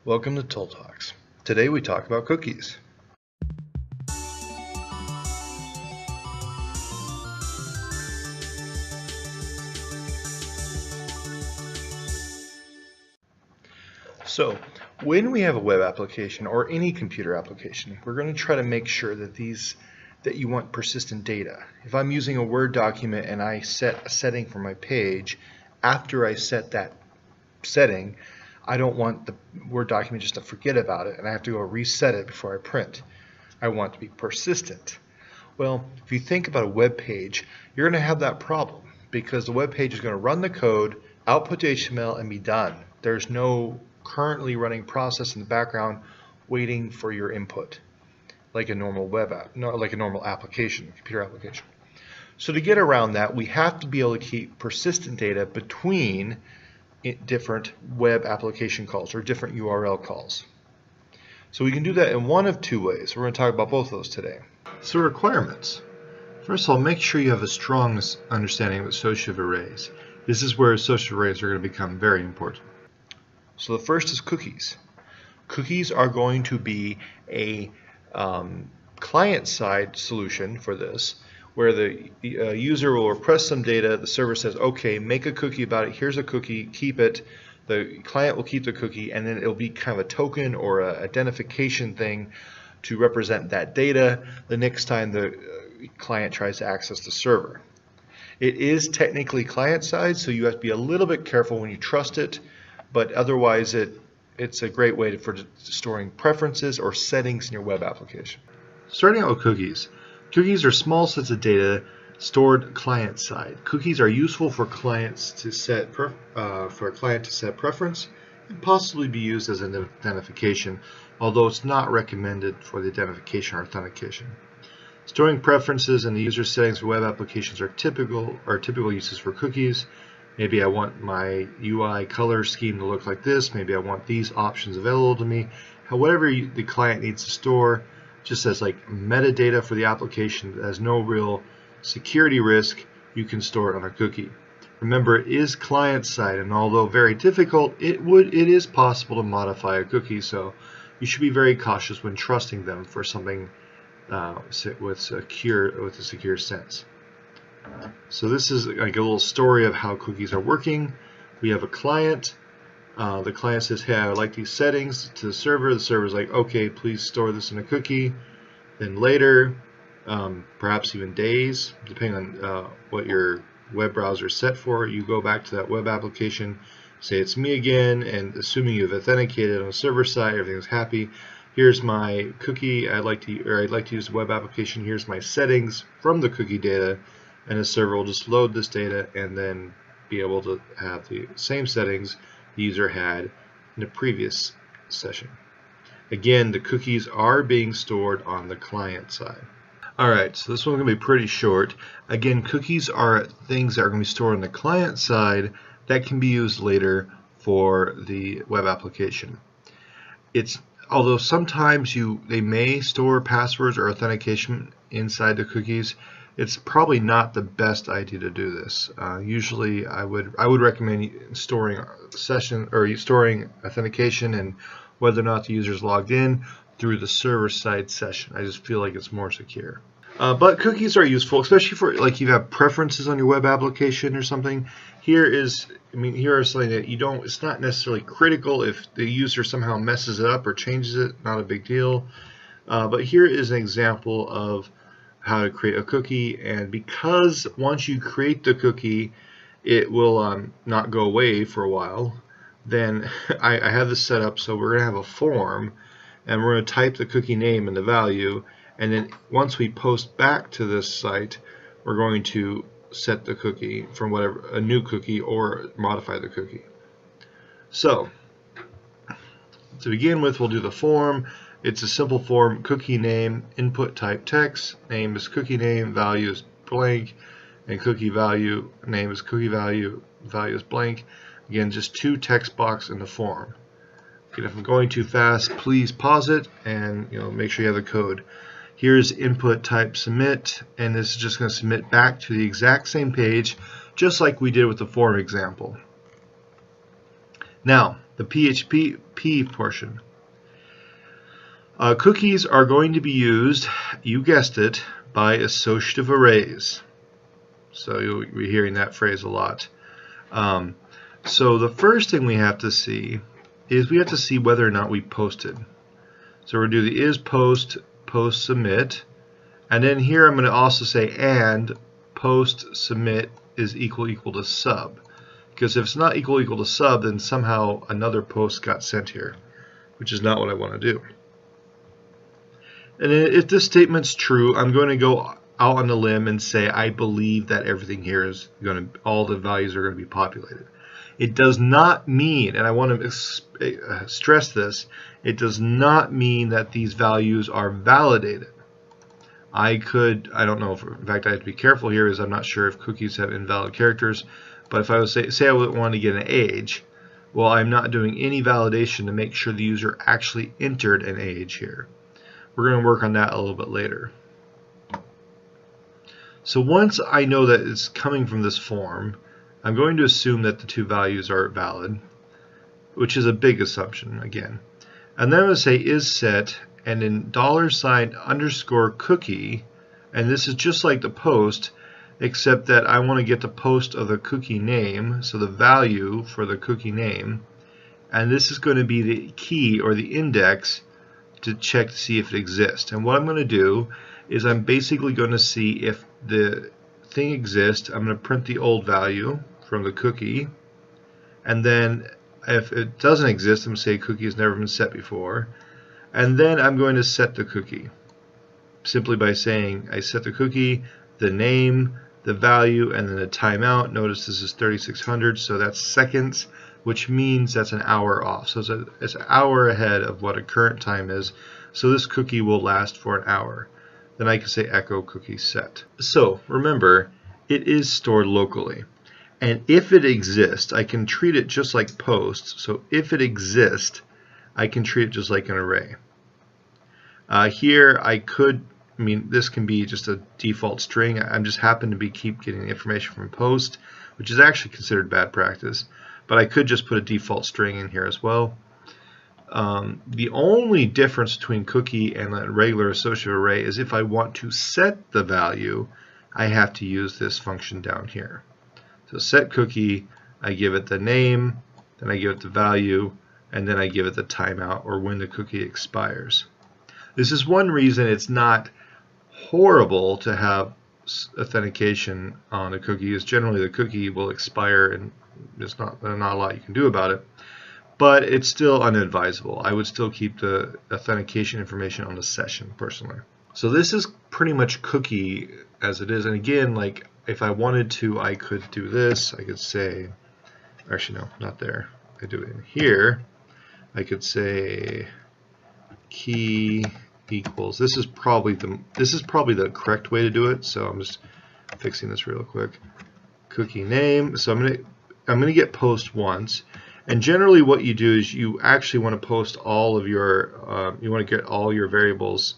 Welcome to Towle Talks. Today we talk about cookies. So, when we have a web application or any computer application, we're going to try to make sure that you want persistent data. If I'm using a Word document and I set a setting for my page, after I set that setting, I don't want the Word document just to forget about it and I have to go reset it before I print. I want it to be persistent. Well, if you think about a web page, you're going to have that problem because the web page is going to run the code, output to HTML, and be done. There's no currently running process in the background waiting for your input like a normal web app, like a normal application, computer application. So to get around that, we have to be able to keep persistent data between different web application calls or different URL calls. So we can do that in one of two ways. We're going to talk about both of those today. So requirements. First of all, make sure you have a strong understanding of associative arrays. This is where associative arrays are going to become very important. So the first is cookies. Cookies are going to be a client-side solution for this, where the user will request some data, the server says, okay, make a cookie about it, here's a cookie, keep it. The client will keep the cookie, and then it'll be kind of a token or an identification thing to represent that data the next time the client tries to access the server. It is technically client-side, so you have to be a little bit careful when you trust it, but otherwise it's a great way for storing preferences or settings in your web application. Starting out with cookies. Cookies are small sets of data stored client-side. Cookies are useful for clients to set preference and possibly be used as an identification, although it's not recommended for the identification or authentication. Storing preferences in the user settings for web applications are typical uses for cookies. Maybe I want my UI color scheme to look like this. Maybe I want these options available to me. However the client needs to store, just as like metadata for the application that has no real security risk, you can store it on a cookie. Remember, it is client-side, and although very difficult, it is possible to modify a cookie, so you should be very cautious when trusting them for something with a secure sense. So this is like a little story of how cookies are working. We have a client. The client says, hey, I would like these settings to the server. The server is like, okay, please store this in a cookie. Then later, perhaps even days, depending on what your web browser is set for, you go back to that web application, say it's me again, and assuming you've authenticated on the server side, everything's happy. Here's my cookie. I'd like to use the web application. Here's my settings from the cookie data, and the server will just load this data and then be able to have the same settings the user had in the previous session. Again, the cookies are being stored on the client side. Alright, so this one's going to be pretty short. Again, cookies are things that are going to be stored on the client side that can be used later for the web application. Although sometimes they may store passwords or authentication inside the cookies, it's probably not the best idea to do this. Usually, I would recommend storing storing authentication and whether or not the user is logged in through the server-side session. I just feel like it's more secure. But cookies are useful, especially for like you have preferences on your web application or something. Here is something that you don't. It's not necessarily critical if the user somehow messes it up or changes it. Not a big deal. But here is an example of how to create a cookie, and because once you create the cookie it will not go away for a while, then I have this set up so we're going to have a form and we're going to type the cookie name and the value, and then once we post back to this site we're going to set the cookie from a new cookie or modify the cookie. So to begin with, we'll do the form. It's a simple form: cookie name, input type text, name is cookie name, value is blank, and cookie value, name is cookie value, value is blank. Again, just two text boxes in the form. Again, if I'm going too fast, please pause it and make sure you have the code. Here's input type submit, and this is just going to submit back to the exact same page, just like we did with the form example. Now, the PHP portion. Cookies are going to be used, you guessed it, by associative arrays. So you'll be hearing that phrase a lot. So the first thing we have to see is we have to see whether or not we posted. So we're going to do the is post, post submit, and then here I'm going to also say and post submit is equal to sub. Because if it's not equal to sub, then somehow another post got sent here, which is not what I want to do. And if this statement's true, I'm going to go out on a limb and say I believe that everything here is going to, all the values are going to be populated. It does not mean, and I want to stress this, it does not mean that these values are validated. I don't know, in fact I have to be careful here because I'm not sure if cookies have invalid characters, but if I was say I would want to get an age, well, I'm not doing any validation to make sure the user actually entered an age here. We're going to work on that a little bit later. So once I know that it's coming from this form, I'm going to assume that the two values are valid, which is a big assumption again. And then I'm going to say is set, and then $_ cookie, and this is just like the post, except that I want to get the post of the cookie name, so the value for the cookie name, and this is going to be the key or the index to check to see if it exists. And what I'm going to do is I'm basically going to see if the thing exists. I'm going to print the old value from the cookie, and then if it doesn't exist, I'm going to say cookie has never been set before, and then I'm going to set the cookie simply by saying I set the cookie, the name, the value, and then the timeout. Notice this is 3600, so that's seconds, which means that's an hour off. So it's an hour ahead of what a current time is. So this cookie will last for an hour. Then I can say echo cookie set. So remember, it is stored locally. And if it exists, I can treat it just like post. So if it exists, I can treat it just like an array. Here this can be just a default string. I'm just happen to keep getting information from post, which is actually considered bad practice. But I could just put a default string in here as well. The only difference between cookie and a regular associative array is if I want to set the value, I have to use this function down here. So set cookie, I give it the name, then I give it the value, and then I give it the timeout or when the cookie expires. This is one reason it's not horrible to have authentication on a cookie, is generally the cookie will expire and there's not a lot you can do about it. But it's still unadvisable. I would still keep the authentication information on the session personally. So this is pretty much cookie as it is. And again, like if I wanted to, I could do this. I could say, actually no, not there. I do it in here. I could say key equals. This is probably the correct way to do it. So I'm just fixing this real quick. Cookie name. So I'm gonna get post once. And generally what you do is you actually want to post all of your, you want to get all your variables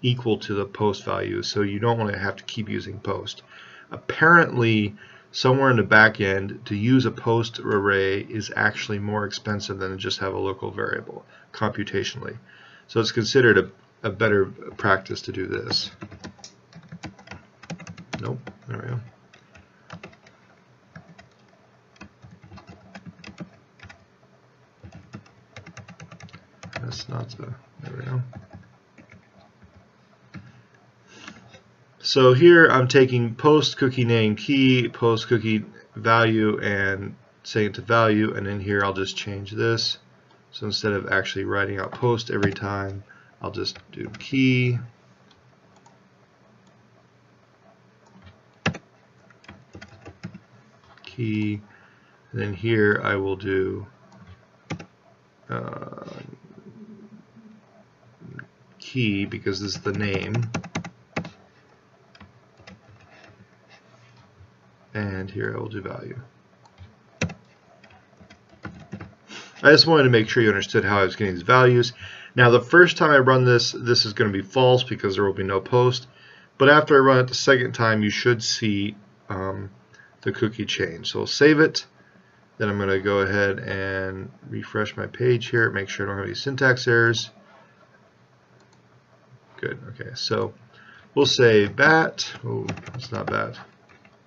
equal to the post value, so you don't want to have to keep using post. Apparently, somewhere in the back end, to use a post array is actually more expensive than to just have a local variable computationally. So it's considered a better practice to do this. Nope, there we go. That's not the, there we go. So here I'm taking post cookie name key, post cookie value, and saying it to value, and then here I'll just change this. So instead of actually writing out post every time, I'll just do key, and then here I will do key because this is the name, and here I will do value. I just wanted to make sure you understood how I was getting these values. Now the first time I run this, this is going to be false because there will be no post, but after I run it the second time, you should see the cookie change. So we'll save it, Then I'm going to go ahead and refresh my page here, make sure I don't have any syntax errors. Good. Okay, so we'll say bat. Oh, it's not bad.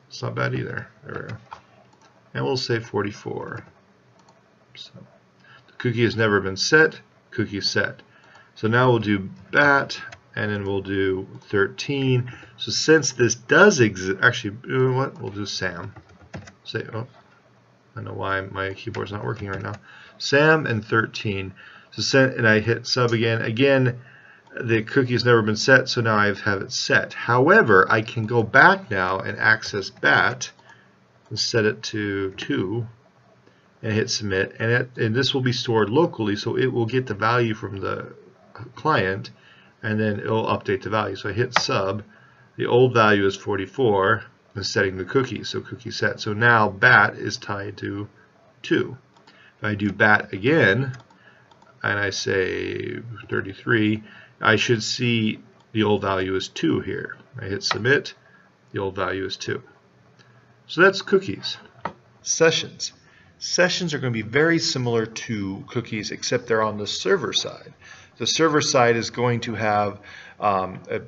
It's not bad either. There we go. And we'll say 44. So the cookie has never been set. Cookie set. So now we'll do bat, and then we'll do 13. So since this does exist, actually, you know what? We'll do Sam. Say, oh, I don't know why my keyboard's not working right now. Sam and 13. So send, and I hit sub again. Again, the cookie has never been set, so now I have it set. However, I can go back now and access bat and set it to 2 and hit submit, and this will be stored locally, so it will get the value from the client and then it'll update the value. So I hit sub, the old value is 44 and setting the cookie, so cookie set. So now bat is tied to 2. If I do bat again and I say 33, I should see the old value is 2 here. I hit submit, the old value is 2. So that's cookies. Sessions. Sessions are going to be very similar to cookies, except they're on the server side. The server side is going to have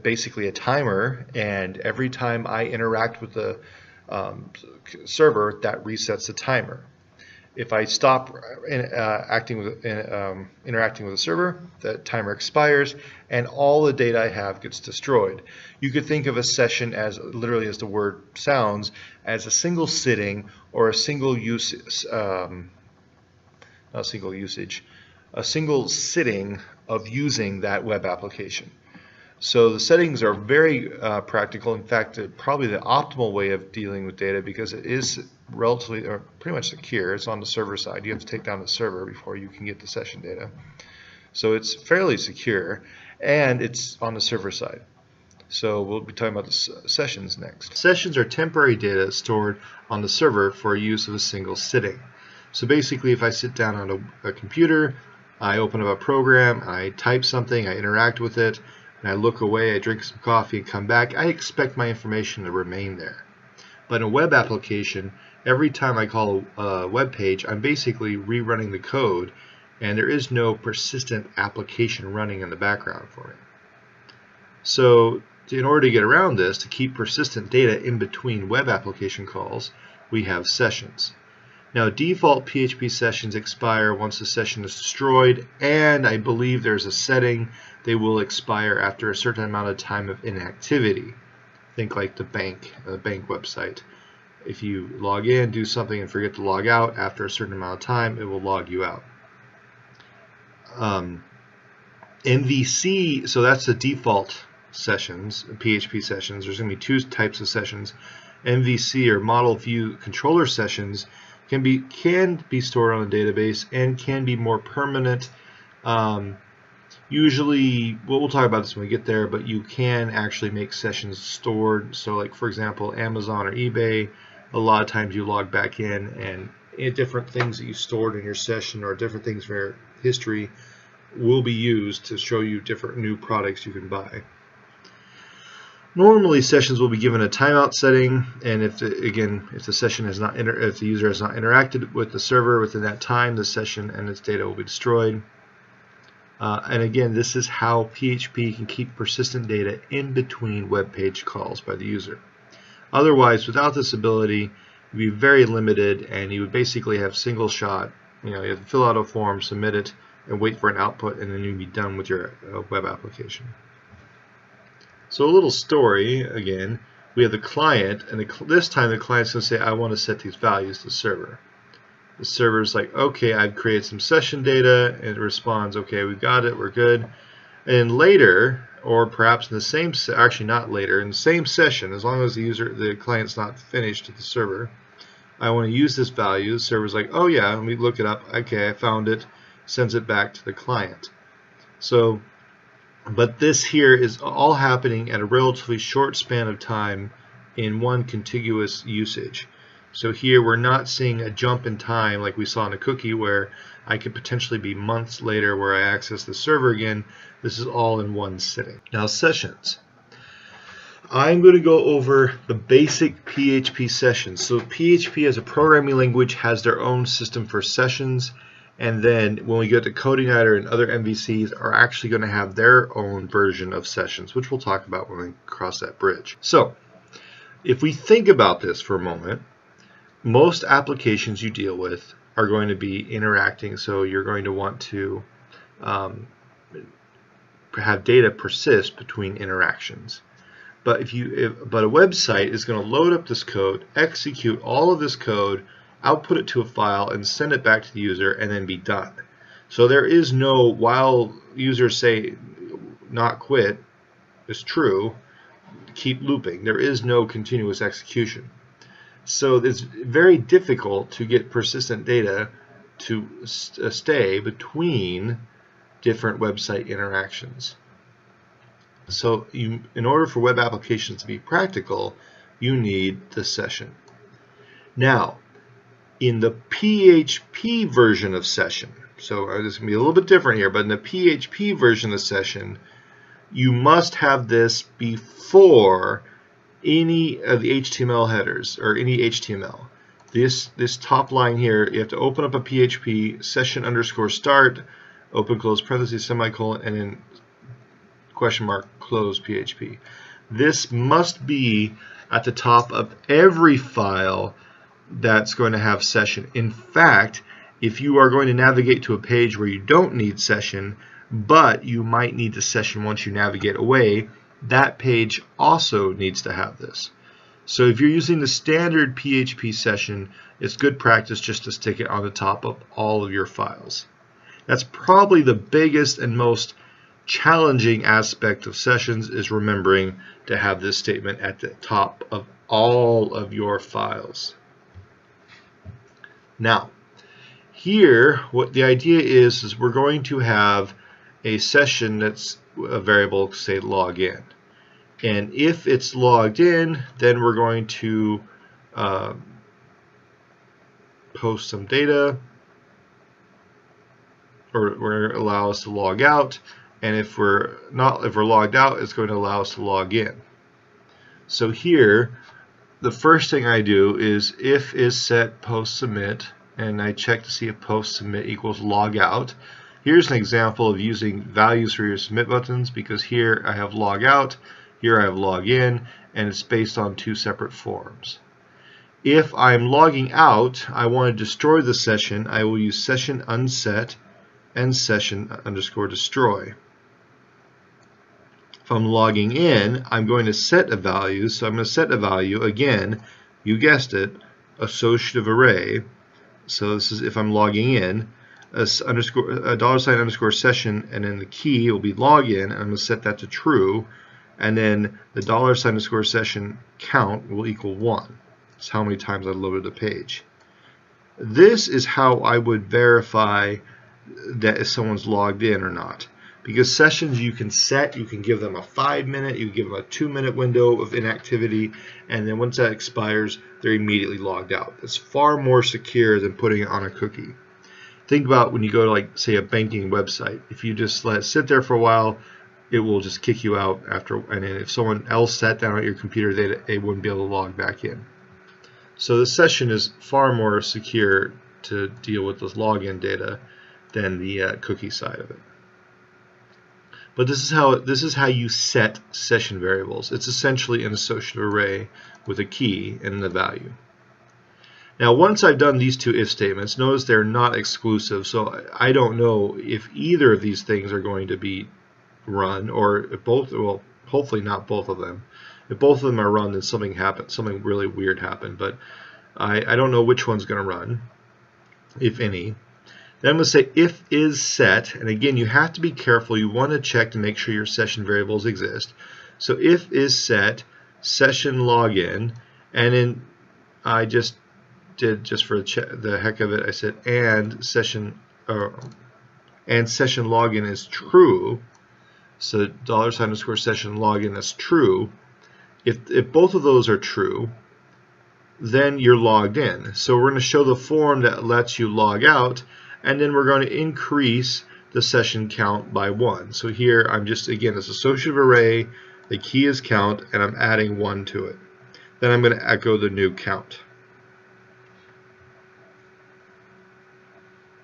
basically a timer, and every time I interact with the server, that resets the timer. If I stop interacting with the server, the timer expires and all the data I have gets destroyed. You could think of a session as, literally as the word sounds, as a single sitting or a single use, not single usage, a single sitting of using that web application. So the settings are very practical. In fact, probably the optimal way of dealing with data, because it is relatively or pretty much secure. It's on the server side. You have to take down the server before you can get the session data. So it's fairly secure, and it's on the server side. So we'll be talking about the sessions next. Sessions are temporary data stored on the server for use of a single sitting. So basically, if I sit down on a computer, I open up a program, I type something, I interact with it, and I look away, I drink some coffee and come back, I expect my information to remain there. But in a web application, every time I call a web page, I'm basically rerunning the code, and there is no persistent application running in the background for it. So in order to get around this, to keep persistent data in between web application calls, we have sessions. Now, default PHP sessions expire once the session is destroyed, and I believe there's a setting they will expire after a certain amount of time of inactivity. Think like the bank website. If you log in, do something, and forget to log out, after a certain amount of time, it will log you out. MVC, so that's the default sessions, PHP sessions. There's going to be two types of sessions. MVC, or Model View Controller sessions, can be stored on a database and can be more permanent. Usually, well, we'll talk about this when we get there, but you can actually make sessions stored. So like, for example, Amazon or eBay, a lot of times you log back in, and different things that you stored in your session or different things from your history will be used to show you different new products you can buy. Normally, sessions will be given a timeout setting, and if the session has not if the user has not interacted with the server within that time, the session and its data will be destroyed. And again, this is how PHP can keep persistent data in between web page calls by the user. Otherwise, without this ability, you'd be very limited, and you would basically have single shot. You have to fill out a form, submit it, and wait for an output, and then you'd be done with your web application. So a little story again. We have the client, and this time the client's going to say, I want to set these values to the server. The server's like, okay, I've created some session data, and it responds, okay, we got it, we're good. And later, or perhaps in the same, actually not later, in the same session, as long as the client's not finished at the server, I want to use this value. The server's like, oh yeah, let me look it up. Okay, I found it. Sends it back to the client. So, but this here is all happening at a relatively short span of time in one contiguous usage. So here we're not seeing a jump in time like we saw in a cookie, where I could potentially be months later where I access the server again. This is all in one sitting. Now, sessions. I'm going to go over the basic PHP sessions. So PHP as a programming language has their own system for sessions, and then when we get to CodingNighter and other MVCs are actually going to have their own version of sessions, which we'll talk about when we cross that bridge. So if we think about this for a moment, most applications you deal with are going to be interacting, so you're going to want to have data persist between interactions. But but a website is going to load up this code, execute all of this code, output it to a file, and send it back to the user, and then be done. So there is no, while users say not quit is true, keep looping. There is no continuous execution. So it's very difficult to get persistent data to stay between different website interactions. So in order for web applications to be practical, you need the session. Now, in the PHP version of session, so this is going to be a little bit different here, but in the PHP version of session, you must have this before any of the HTML headers or any HTML. This top line here, you have to open up a PHP session underscore start, open close parentheses, semicolon, and then question mark close PHP. This must be at the top of every file that's going to have session. In fact, if you are going to navigate to a page where you don't need session, but you might need the session once you navigate away, that page also needs to have this. So if you're using the standard PHP session, it's good practice just to stick it on the top of all of your files. That's probably the biggest and most challenging aspect of sessions, is remembering to have this statement at the top of all of your files. Now, here what the idea is we're going to have a session that's a variable, say login, and if it's logged in, then we're going to post some data, or we're going to allow us to log out. And if we're logged out, it's going to allow us to log in. So here, the first thing I do is if is set post submit, and I check to see if post submit equals log out. Here's an example of using values for your submit buttons, because here I have log out, here I have log in, and it's based on two separate forms. If I'm logging out, I want to destroy the session, I will use session unset and session underscore destroy. If I'm logging in, I'm going to set a value, so I'm going to set a value, again, you guessed it, associative array. So this is if I'm logging in, a $ underscore session, and then the key will be login, and I'm going to set that to true, and then the $ underscore session count will equal 1. That's how many times I loaded the page. This is how I would verify that if someone's logged in or not. Because sessions you can set, you can give them a 5-minute, you can give them a 2-minute window of inactivity, and then once that expires, they're immediately logged out. It's far more secure than putting it on a cookie. Think about when you go to, like, say, a banking website. If you just let it sit there for a while, it will just kick you out after, and then if someone else sat down at your computer, they wouldn't be able to log back in. So the session is far more secure to deal with this login data than the cookie side of it. But this is how you set session variables. It's essentially an associative array with a key and the value. Now, once I've done these two if statements, notice they're not exclusive, so I don't know if either of these things are going to be run, or if both. Well, hopefully not both of them. If both of them are run, then something happened, something really weird happened. But I don't know which one's going to run, if any. Then I'm going to say if is set, and again, you have to be careful. You want to check to make sure your session variables exist. So if is set session login, and then I just did, just for the heck of it, I said and session login is true. So $ underscore session login is true. If both of those are true, then you're logged in. So we're going to show the form that lets you log out, and then we're going to increase the session count by 1. So here I'm just, again, this associative array The key is count, and I'm adding 1 to it. Then I'm going to echo the new count.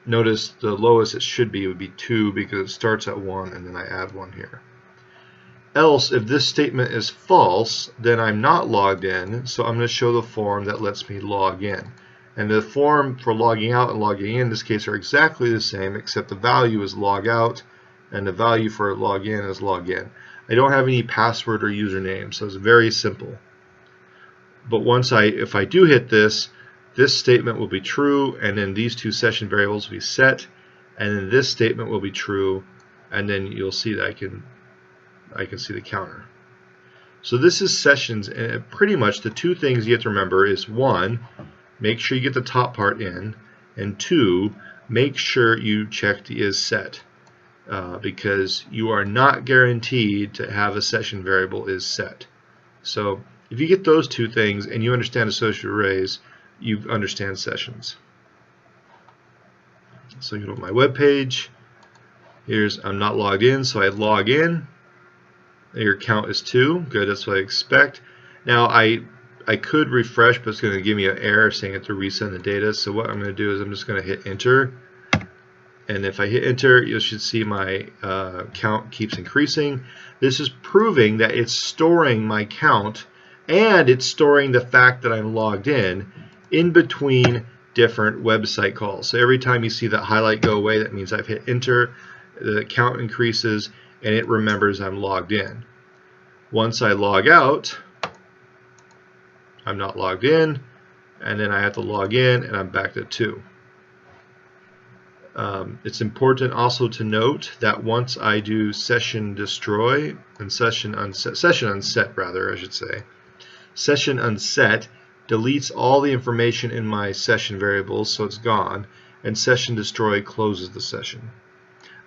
Notice the lowest it should be would be 2 because it starts at 1 and then I add 1 here. Else, if this statement is false, then I'm not logged in, so I'm going to show the form that lets me log in. And the form for logging out and logging in this case are exactly the same, except the value is log out and the value for log in is log in. I don't have any password or username, so it's very simple. But if I do hit this statement will be true, and then these two session variables will be set, and then this statement will be true, and then you'll see that I can see the counter. So this is sessions, and pretty much the two things you have to remember is 1, make sure you get the top part in, and 2, make sure you check the is set, because you are not guaranteed to have a session variable is set. So if you get those two things and you understand associative arrays, you understand sessions. So you go to my web page. I'm not logged in, so I log in. Your count is 2. Good, that's what I expect. Now I could refresh, but it's going to give me an error saying I have to resend the data. So what I'm going to do is I'm just going to hit enter. And if I hit enter, you should see my count keeps increasing. This is proving that it's storing my count, and it's storing the fact that I'm logged in between different website calls. So every time you see that highlight go away, that means I've hit enter, the count increases, and it remembers I'm logged in. Once I log out, I'm not logged in, and then I have to log in, and I'm back to 2. It's important also to note that once I do session destroy and session unset rather, I should say, session unset deletes all the information in my session variables, so it's gone, and session destroy closes the session.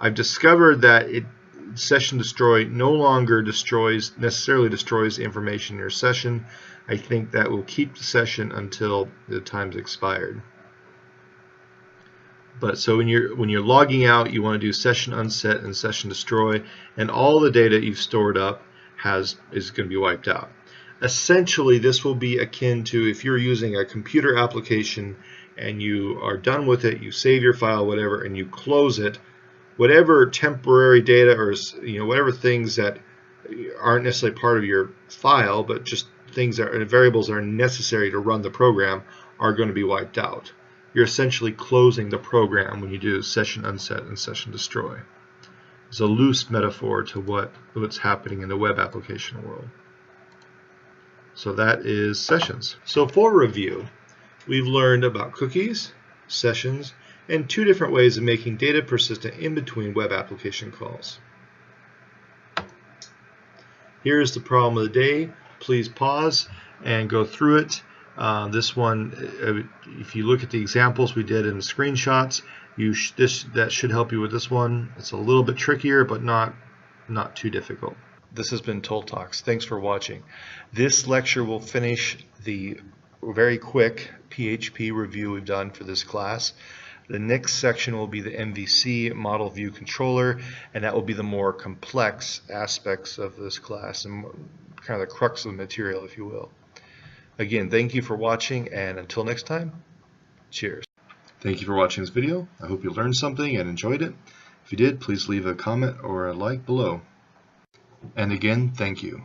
I've discovered that session destroy no longer necessarily destroys the information in your session. I think that will keep the session until the time's expired. But so when you're logging out, you want to do session unset and session destroy, and all the data you've stored up is going to be wiped out. Essentially, this will be akin to if you're using a computer application and you are done with it, you save your file, whatever, and you close it. Whatever temporary data or whatever things that aren't necessarily part of your file, but just things that are variables that are necessary to run the program are going to be wiped out. You're essentially closing the program when you do session unset and session destroy. It's a loose metaphor to what's happening in the web application world. So that is sessions. So for review, we've learned about cookies, sessions, and 2 different ways of making data persistent in between web application calls. Here's the problem of the day. Please pause and go through it. This one, if you look at the examples we did in the screenshots, that should help you with this one. It's a little bit trickier, but not too difficult. This has been Towle Talks. Thanks for watching. This lecture will finish the very quick PHP review we've done for this class. The next section will be the MVC, Model View Controller, and that will be the more complex aspects of this class and kind of the crux of the material, if you will. Again, thank you for watching, and until next time, cheers. Thank you for watching this video. I hope you learned something and enjoyed it. If you did, please leave a comment or a like below. And again, thank you.